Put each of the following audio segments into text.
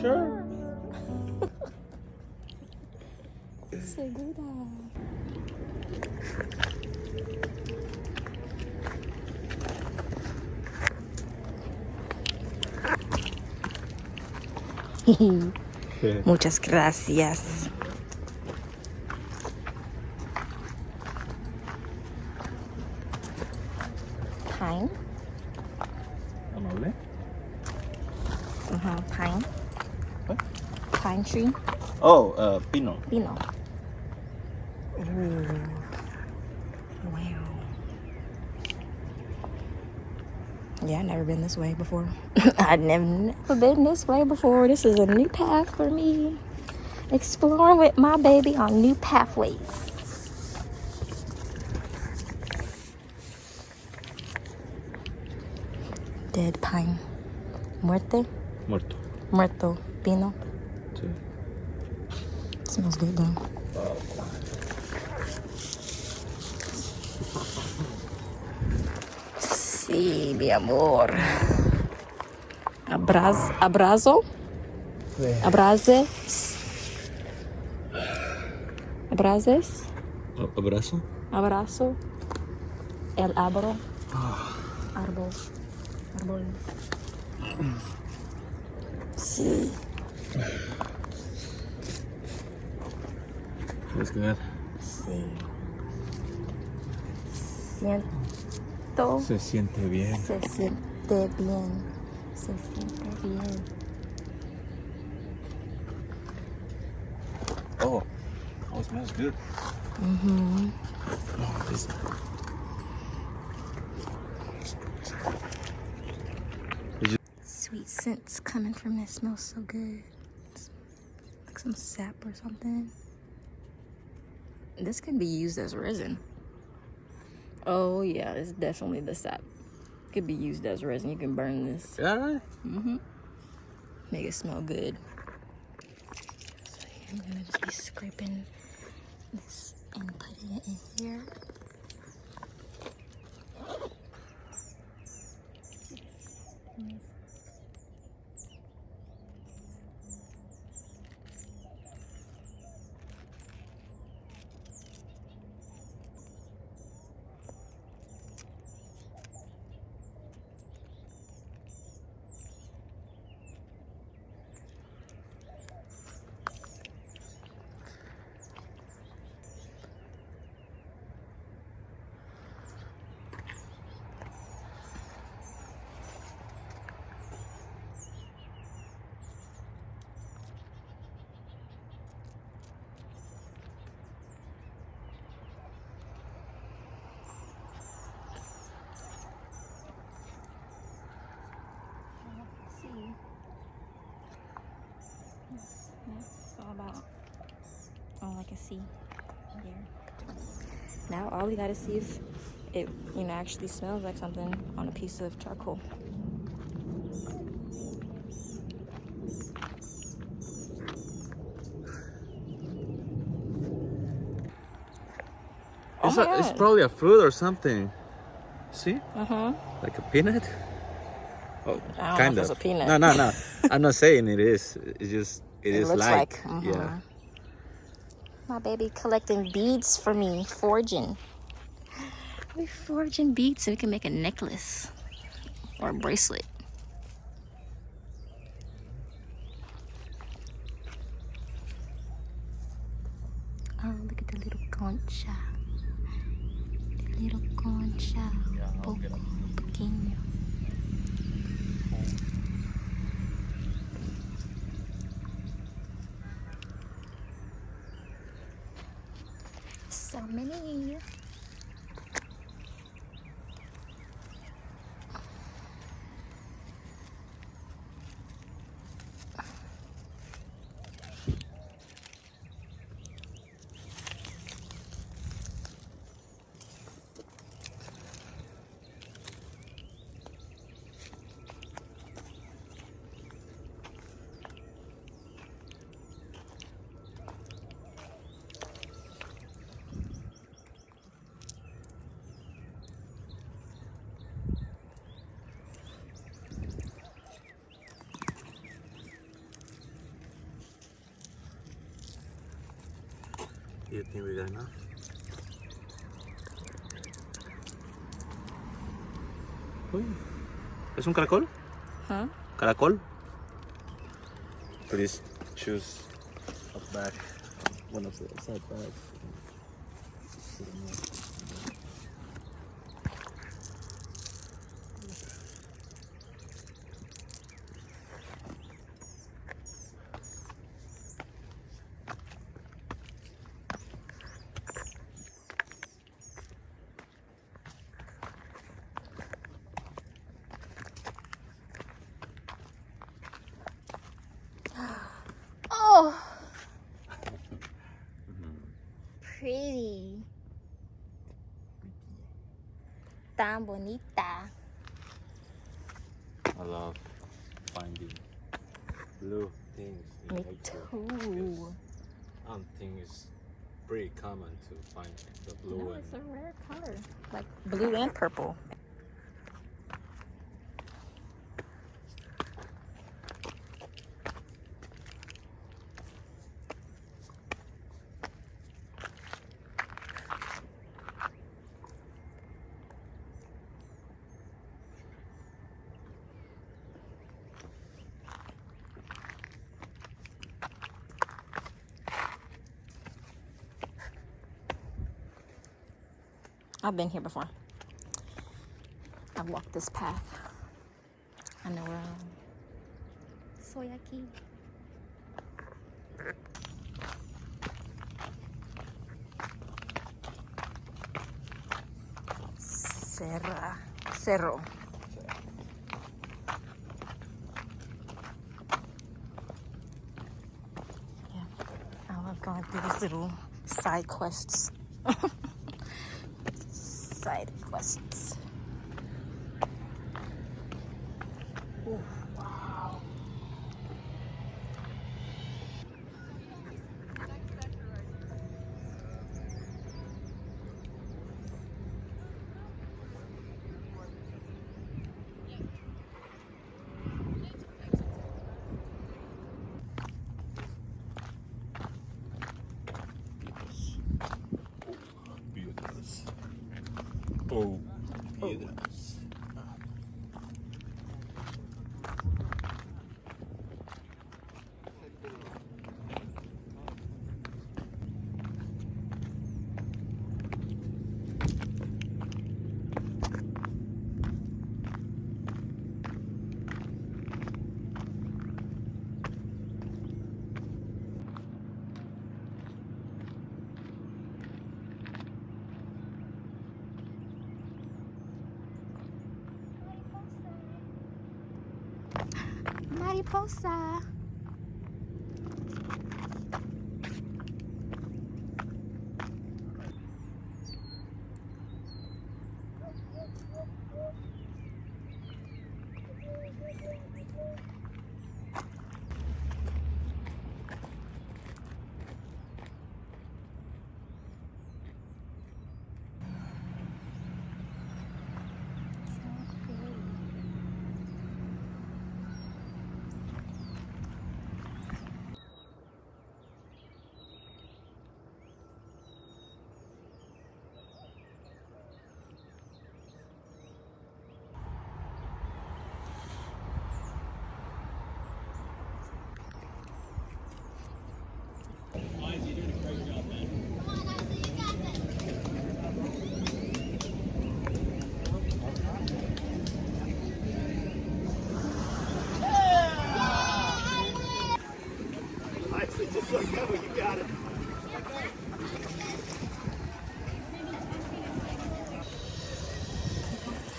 Sure. Segura. Okay. Muchas gracias. Pine. Amable. Pine. What? Pine tree. Oh, Pino. Pino. Ooh. Wow. Yeah, I've never been this way before. I've never been this way before. This is a new path for me. Exploring with my baby on new pathways. Dead pine. Muerte. Muerto. Muerto. Pino. Sí. Smells good though. Sí, mi amor. Abrazo. Abraces. Abraces. Abrazo. Abrazo. El árbol. Árbol. Árbol. Sí. Feels good. Sí. Siento. Se siente bien. Se siente bien. Se siente bien. Oh, it smells good. Mm-hmm. Oh, this. Sweet scents coming from this. Smells so good. It's like some sap or something. This can be used as resin. Oh yeah, it's definitely the sap. Could be used as resin. You can burn this. Yeah. Make it smell good. So I'm gonna just be scraping this and putting it in here. See. Yes, it's all about all I can see there. Now all we gotta see if it, actually smells like something on a piece of charcoal. Oh my God. It's probably a fruit or something. See? Uh-huh. Like a peanut? Oh, I don't kind know of. if it's a peanut. No. I'm not saying it is. It's just, it is looks like. Yeah. My baby collecting beads for me, forging. We're forging beads so we can make a necklace or a bracelet. Oh, look at the little concha. The little concha. Poco pequeño. So many. you think we got enough? Uy, ¿es un caracol? Huh? ¿Caracol? Please choose a bag. One of the side bags. Oh, pretty. Tan bonita. I love finding blue things in Me nature. too. I don't think it's pretty common to find the blue No, and it's a rare color. Like blue and purple. I've been here before. I've walked this path. I know where I am. Soy aquí. Cerro. Yeah, I love going through these little side quests. Side quests. Ooh, wow. piedras. Oh, piedras. Mariposa.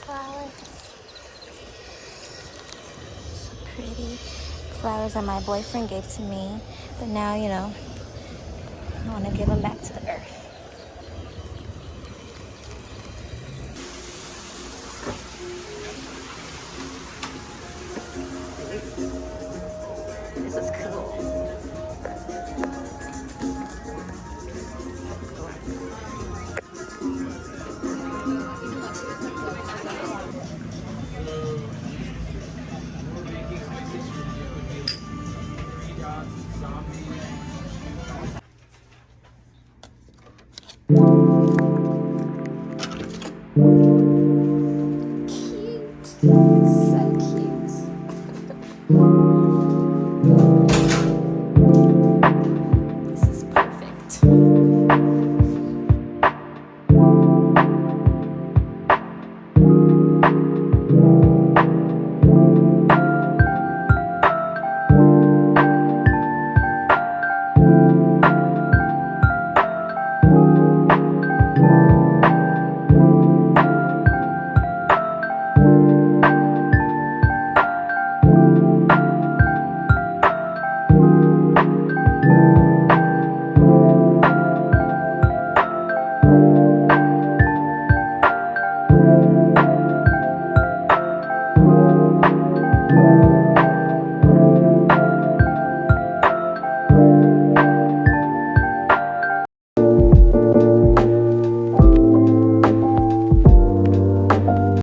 Flowers. So pretty. Flowers that my boyfriend gave to me. But now, you know, I want to give them back to the earth. This is cool. Cute.